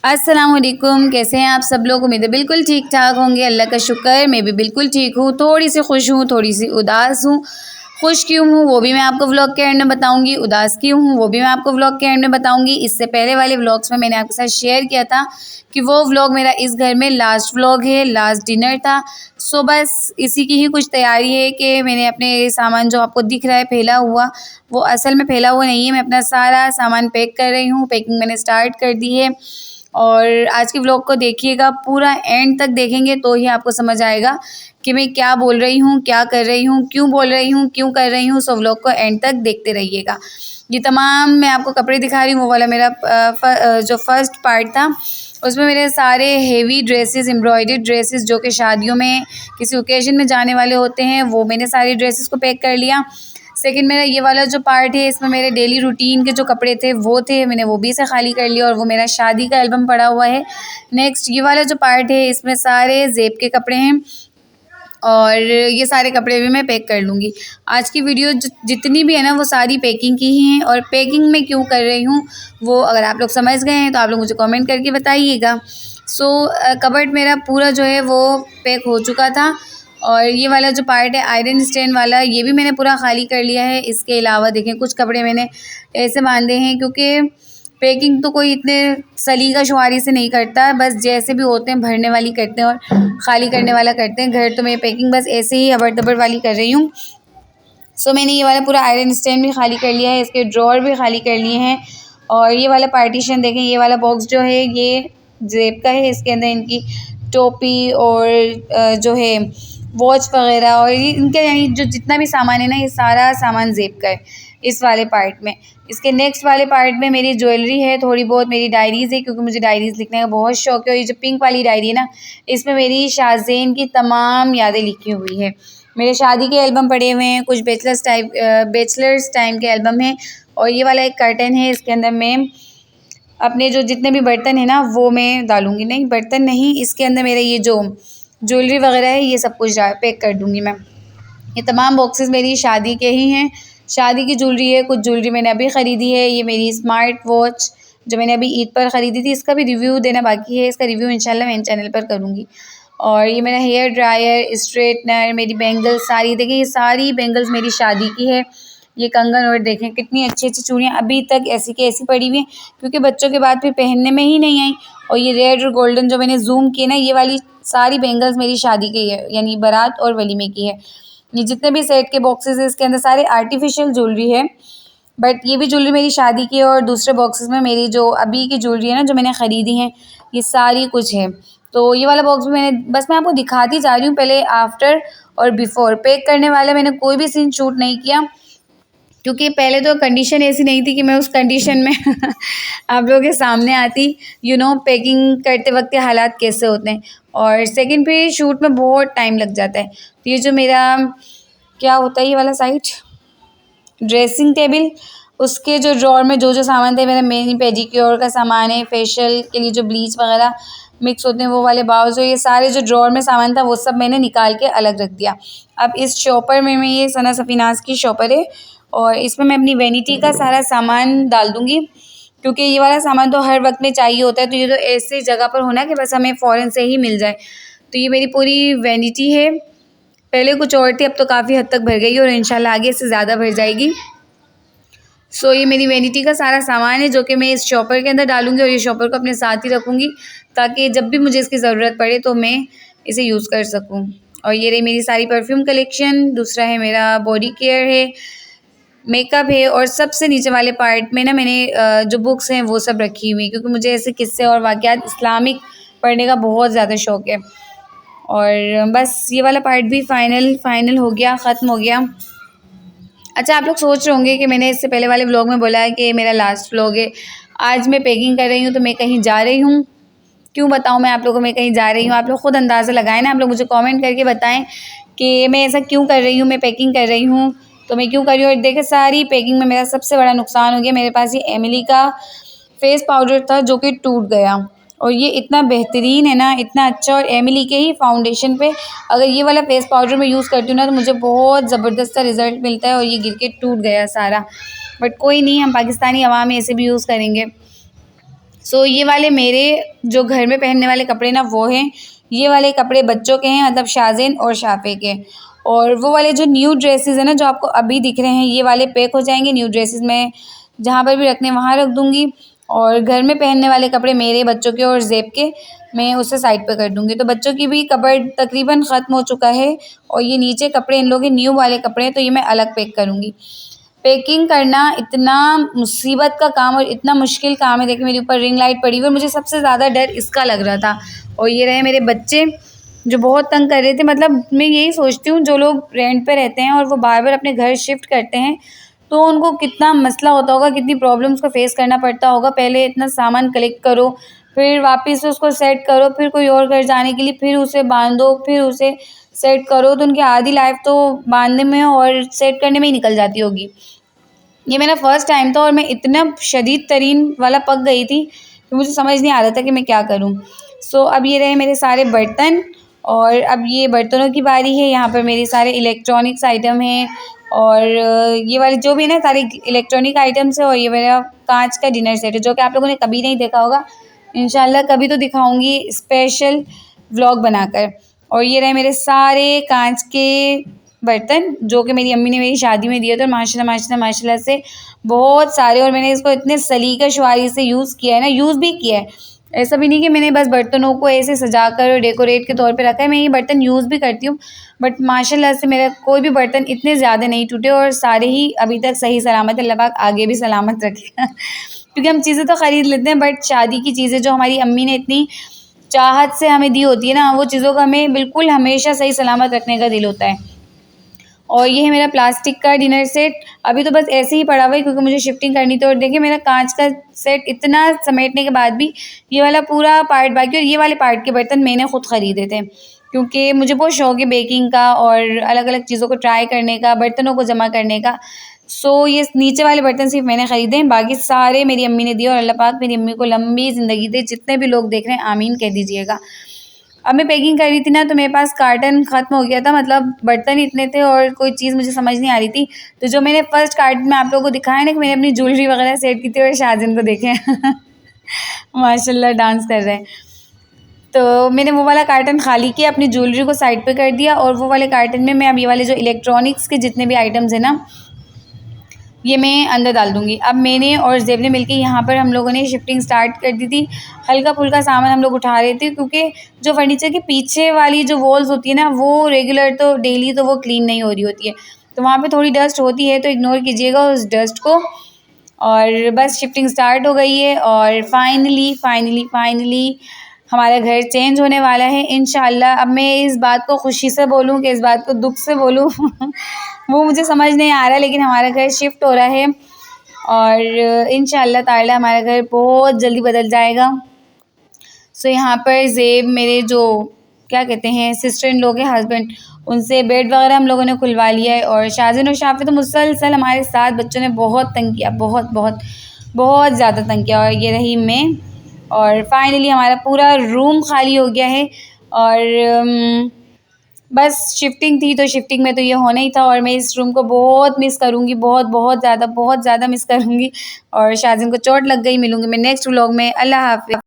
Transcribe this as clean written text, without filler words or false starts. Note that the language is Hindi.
अस्सलामुअलैकुम, कैसे हैं आप सब लोग। उम्मीद है बिल्कुल ठीक ठाक होंगे। अल्लाह का शुक्र, मैं भी बिल्कुल ठीक हूँ। थोड़ी सी खुश हूँ, थोड़ी सी उदास हूँ। खुश क्यों हूँ वो भी मैं आपको व्लॉग के एंड में बताऊंगी, उदास क्यों हूँ वो भी मैं आपको व्लॉग के एंड में बताऊंगी। इससे पहले वाले व्लॉग्स में मैंने आपके साथ शेयर किया था कि वो व्लॉग मेरा इस घर में लास्ट व्लॉग है, लास्ट डिनर था। सो बस इसी की ही कुछ तैयारी है कि मैंने अपने सामान जो आपको दिख रहा है फैला हुआ, वो असल में फैला हुआ नहीं है। मैं अपना सारा सामान पैक कर रही हूँ, पैकिंग मैंने स्टार्ट कर दी है। और आज के व्लॉग को देखिएगा, पूरा एंड तक देखेंगे तो ही आपको समझ आएगा कि मैं क्या बोल रही हूँ, क्या कर रही हूँ, क्यों बोल रही हूँ, क्यों कर रही हूँ। सो व्लॉग को एंड तक देखते रहिएगा। ये तमाम मैं आपको कपड़े दिखा रही हूँ, वो वाला मेरा जो फर्स्ट पार्ट था, उसमें मेरे सारे हेवी ड्रेसेस, एम्ब्रॉयडर्ड ड्रेसेस जो कि शादियों में किसी ओकेजन में जाने वाले होते हैं, वो मैंने सारी ड्रेसेस को पैक कर लिया। सेकंड मेरा ये वाला जो पार्ट है, इसमें मेरे डेली रूटीन के जो कपड़े थे वो थे, मैंने वो भी इसे खाली कर लिया और वो मेरा शादी का एल्बम पड़ा हुआ है। नेक्स्ट ये वाला जो पार्ट है, इसमें सारे जेब के कपड़े हैं और ये सारे कपड़े भी मैं पैक कर लूँगी। आज की वीडियो जितनी भी है ना, वो सारी पैकिंग की ही हैं। और पैकिंग मैं क्यों कर रही हूँ वो अगर आप लोग समझ गए हैं तो आप लोग मुझे कमेंट करके बताइएगा। सो कबर्ड मेरा पूरा जो है वो पैक हो चुका था। और ये वाला जो पार्ट है आयरन स्टैंड वाला, ये भी मैंने पूरा खाली कर लिया है। इसके अलावा देखें कुछ कपड़े मैंने ऐसे बांधे हैं, क्योंकि पैकिंग तो कोई इतने सलीका शुमारी से नहीं करता, बस जैसे भी होते हैं भरने वाली करते हैं और ख़ाली करने वाला करते हैं। घर तो मैं पैकिंग बस ऐसे ही हबड़ दबड़ वाली कर रही हूँ। सो मैंने ये वाला पूरा आयरन स्टैंड भी खाली कर लिया है, इसके ड्रॉर भी खाली कर लिए हैं। और ये वाला पार्टीशन देखें, ये वाला बॉक्स जो है ये जेब का है। इसके अंदर इनकी टोपी और जो है वॉच वगैरह और ये इनके यानी जो जितना भी सामान है ना, ये सारा सामान जेब का है इस वाले पार्ट में। इसके नेक्स्ट वाले पार्ट में मेरी ज्वेलरी है, थोड़ी बहुत मेरी डायरीज़ है, क्योंकि मुझे डायरीज़ लिखने का बहुत शौक है। और ये जो पिंक वाली डायरी है ना, इसमें मेरी शाज़ेन की तमाम यादें लिखी हुई है। मेरे शादी के एल्बम पड़े हुए हैं, कुछ बैचलर्स टाइम के एल्बम हैं। और ये वाला एक कर्टन है, इसके अंदर मैं अपने जो जितने भी बर्तन हैं ना वो मैं डालूँगी। नहीं बर्तन नहीं, इसके अंदर मेरा ये जो ज्वेलरी वगैरह है ये सब कुछ पैक कर दूँगी मैं। ये तमाम बॉक्सेस मेरी शादी के ही हैं, शादी की ज्वेलरी है। कुछ ज्वेलरी मैंने अभी ख़रीदी है, ये मेरी स्मार्ट वॉच जो मैंने अभी ईद पर ख़रीदी थी, इसका भी रिव्यू देना बाकी है। इसका रिव्यू इंशाल्लाह मैं चैनल पर करूँगी। और ये मेरा हेयर ड्रायर, स्ट्रेटनर, मेरी बैंगल्स सारी, देखिए ये सारी बैंगल्स मेरी शादी की है। ये कंगन और देखें कितनी अच्छी अच्छी चूड़ियाँ अभी तक ऐसी की ऐसी पड़ी हुई हैं, क्योंकि बच्चों के बाद फिर पहनने में ही नहीं आई। और ये रेड और गोल्डन जो मैंने जूम किए ना, ये वाली सारी बैंगल्स मेरी शादी की है, यानी बारात और वलीमे की है। ये जितने भी सेट के बॉक्सेस हैं इसके अंदर सारे आर्टिफिशियल ज्वेलरी है, बट ये भी ज्वेलरी मेरी शादी की है। और दूसरे बॉक्सेस में मेरी जो अभी की ज्वेलरी है ना, जो मैंने ख़रीदी है, ये सारी कुछ है। तो ये वाला बॉक्स भी मैं आपको दिखाती जा रही हूँ, पहले आफ्टर और बिफ़ोर। पैक करने वाला मैंने कोई भी सीन शूट नहीं किया, क्योंकि पहले तो कंडीशन ऐसी नहीं थी कि मैं उस कंडीशन में आप लोगों के सामने आती। पैकिंग करते वक्त के हालात कैसे होते हैं। और सेकंड पे शूट में बहुत टाइम लग जाता है। तो ये जो मेरा क्या होता है, ये वाला साइड ड्रेसिंग टेबल, उसके जो ड्रॉर में जो जो सामान थे, मेरा मेनी पेडिक्योर का सामान है, फेशियल के लिए जो ब्लीच वगैरह मिक्स होते हैं वो वाले बाउल्स, ये सारे जो ड्रॉर में सामान था वो सब मैंने निकाल के अलग रख दिया। अब इस शॉपर में मैं, ये सना सफ़ीनाज़ की शॉपर है, और इसमें मैं अपनी वैनिटी का सारा सामान डाल दूँगी, क्योंकि ये वाला सामान तो हर वक्त में चाहिए होता है। तो ये तो ऐसी जगह पर होना कि बस हमें फ़ौरन से ही मिल जाए। तो ये मेरी पूरी वैनिटी है, पहले कुछ और थी, अब तो काफ़ी हद तक भर गई और इंशाल्लाह आगे इससे ज़्यादा भर जाएगी। सो ये मेरी वैनिटी का सारा सामान है, जो कि मैं इस शॉपर के अंदर डालूँगी और ये शॉपर को अपने साथ ही रखूँगी, ताकि जब भी मुझे इसकी ज़रूरत पड़े तो मैं इसे यूज़ कर सकूँ। और ये रही मेरी सारी परफ्यूम कलेक्शन। दूसरा है मेरा बॉडी केयर है, मेकअप है, और सबसे नीचे वाले पार्ट में ना मैंने जो बुक्स हैं वो सब रखी हुई, क्योंकि मुझे ऐसे किस्से और वाक़यात इस्लामिक पढ़ने का बहुत ज़्यादा शौक़ है। और बस ये वाला पार्ट भी फ़ाइनल हो गया, ख़त्म हो गया। अच्छा, आप लोग सोच रहे होंगे कि मैंने इससे पहले वाले व्लॉग में बोला है कि मेरा लास्ट व्लॉग है। आज मैं पैकिंग कर रही हूँ, तो मैं कहीं जा रही हूँ। क्यों बताऊँ मैं आप लोगों को मैं कहीं जा रही हूँ? आप लोग ख़ुद अंदाज़ा लगाएं ना, आप लोग मुझे कमेंट करके बताएं कि मैं ऐसा क्यों कर रही हूँ, मैं पैकिंग कर रही हूँ तो मैं क्यों कर रही हूँ। और देखिए सारी पैकिंग में मेरा सबसे बड़ा नुकसान हो गया। मेरे पास ये एमिली का फेस पाउडर था जो कि टूट गया, और ये इतना बेहतरीन है ना, इतना अच्छा। और एमिली के ही फाउंडेशन पे अगर ये वाला फेस पाउडर मैं यूज़ करती हूँ ना, तो मुझे बहुत ज़बरदस्त सा रिज़ल्ट मिलता है। और ये गिर के टूट गया सारा, बट कोई नहीं, हम पाकिस्तानी अवाम ऐसे भी यूज़ करेंगे। सो ये वाले मेरे जो घर में पहनने वाले कपड़े ना वो हैं, ये वाले कपड़े बच्चों के हैं, मतलब शाज़ेन और शाफ़े के। और वो वाले जो न्यू ड्रेसेस हैं ना जो आपको अभी दिख रहे हैं, ये वाले पैक हो जाएंगे। न्यू ड्रेसेस मैं जहाँ पर भी रखने वहाँ रख दूँगी, और घर में पहनने वाले कपड़े मेरे, बच्चों के और ज़ेब के मैं उसे साइड पे कर दूँगी। तो बच्चों की भी कबर्ड तकरीबन ख़त्म हो चुका है, और ये नीचे कपड़े इन लोगों के न्यू वाले कपड़े हैं, तो ये मैं अलग पैक करूँगी। पैकिंग करना इतना मुसीबत का काम और इतना मुश्किल काम है। देखिए मेरे ऊपर रिंग लाइट पड़ी हुई है, मुझे सबसे ज़्यादा डर इसका लग रहा था। और ये रहे मेरे बच्चे जो बहुत तंग कर रहे थे। मतलब मैं यही सोचती हूँ, जो लोग रेंट पे रहते हैं और वो बार बार अपने घर शिफ्ट करते हैं, तो उनको कितना मसला होता होगा, कितनी प्रॉब्लम्स को फेस करना पड़ता होगा। पहले इतना सामान कलेक्ट करो, फिर वापस से उसको सेट करो, फिर कोई और घर जाने के लिए फिर उसे बांधो, फिर उसे सेट करो। तो उनकी आधी लाइफ तो बांधने में और सेट करने में ही निकल जाती होगी। ये मेरा फर्स्ट टाइम था और मैं इतना शदीद तरीन वाला पक गई थी कि मुझे समझ नहीं आ रहा था कि मैं क्या करूं। सो अब ये रहे मेरे सारे बर्तन, और अब ये बर्तनों की बारी है। यहाँ पर मेरे सारे इलेक्ट्रॉनिक्स आइटम हैं, और ये वाले जो भी ना सारे इलेक्ट्रॉनिक आइटम्स है। और ये मेरा कांच का डिनर सेट है, जो कि आप लोगों ने कभी नहीं देखा होगा। इंशाल्लाह कभी तो दिखाऊंगी स्पेशल व्लॉग बनाकर। और ये रहे मेरे सारे कांच के बर्तन, जो कि मेरी अम्मी ने मेरी शादी में दिए थे, और माशाल्लाह माशाल्लाह माशाल्लाह से बहुत सारे। और मैंने इसको इतने सलीका शुआरी से यूज़ किया है ना, यूज़ भी किया है। ऐसा भी नहीं कि मैंने बस बर्तनों को ऐसे सजा कर डेकोरेट के तौर पे रखा है, मैं ये बर्तन यूज़ भी करती हूँ। बट माशाल्लाह से मेरा कोई भी बर्तन इतने ज़्यादा नहीं टूटे, और सारे ही अभी तक सही सलामत है। अल्लाह पाक आगे भी सलामत रखे क्योंकि हम चीज़ें तो ख़रीद लेते हैं, बट शादी की चीज़ें जो हमारी अम्मी ने इतनी चाहत से हमें दी होती है ना, वो चीज़ों का हमें बिल्कुल हमेशा सही सलामत रखने का दिल होता है। और ये है मेरा प्लास्टिक का डिनर सेट। अभी तो बस ऐसे ही पड़ा हुआ है क्योंकि मुझे शिफ्टिंग करनी थी। और देखिए मेरा कांच का सेट इतना समेटने के बाद भी ये वाला पूरा पार्ट बाकी, और ये वाले पार्ट के बर्तन मैंने खुद ख़रीदे थे, क्योंकि मुझे बहुत शौक है बेकिंग का और अलग अलग चीज़ों को ट्राई करने का, बर्तनों को जमा करने का। सो ये नीचे वाले बर्तन सिर्फ मैंने ख़रीदे हैं, बाकी सारे मेरी अम्मी ने दिए। और अल्लाह पाक मेरी अम्मी को लंबी ज़िंदगी दे। जितने भी लोग देख रहे हैं आमीन कह दीजिएगा। अब मैं पैकिंग कर रही थी ना, तो मेरे पास कार्टन ख़त्म हो गया था, मतलब बर्तन इतने थे और कोई चीज़ मुझे समझ नहीं आ रही थी। तो जो मैंने फर्स्ट कार्टन में आप लोगों को दिखाया ना कि मैंने अपनी ज्वेलरी वगैरह सेट की थी, और शाज़िन को देखें माशाल्लाह डांस कर रहे हैं। तो मैंने वो वाला कार्टन खाली किया, अपनी ज्वेलरी को साइड पे कर दिया, और वो वाले कार्टन में मैं अब ये वाले जो इलेक्ट्रॉनिक्स के जितने भी आइटम्स हैं ना, ये मैं अंदर डाल दूँगी। अब मैंने और ज़ेब ने मिलके यहाँ पर हम लोगों ने शिफ्टिंग स्टार्ट कर दी थी। हल्का-फुल्का सामान हम लोग उठा रहे थे, क्योंकि जो फर्नीचर के पीछे वाली जो वॉल्स होती है ना, वो रेगुलर तो डेली तो वो क्लीन नहीं हो रही होती है। तो वहाँ पे थोड़ी डस्ट होती है, तो इग्नोर कीजिएगा उस डस्ट को। और बस शिफ्टिंग स्टार्ट हो गई है, और फाइनली हमारा घर चेंज होने वाला है इंशाल्लाह। अब मैं इस बात को खुशी से बोलूँ कि इस बात को दुःख से बोलूँ वो मुझे समझ नहीं आ रहा, लेकिन हमारा घर शिफ्ट हो रहा है, और इंशाल्लाह ताला हमारा घर बहुत जल्दी बदल जाएगा। सो यहाँ पर ज़ेब मेरे जो क्या कहते हैं सिस्टर इन लोग के हस्बैंड, उनसे बेड वगैरह हम लोगों ने खुलवा लिया है। और शाज़िन और शाफ़ी तो मुसलसल हमारे साथ, बच्चों ने बहुत तंग किया, बहुत बहुत बहुत ज़्यादा तंग किया। और ये रही मैं, और फाइनली हमारा पूरा रूम खाली हो गया है। और बस शिफ्टिंग थी, तो शिफ्टिंग में तो ये होना ही था, और मैं इस रूम को बहुत मिस करूँगी, बहुत ज़्यादा मिस करूँगी। और शाज़िन को चोट लग गई। मिलूँगी मैं नेक्स्ट व्लॉग में। अल्लाह हाफ़िज़।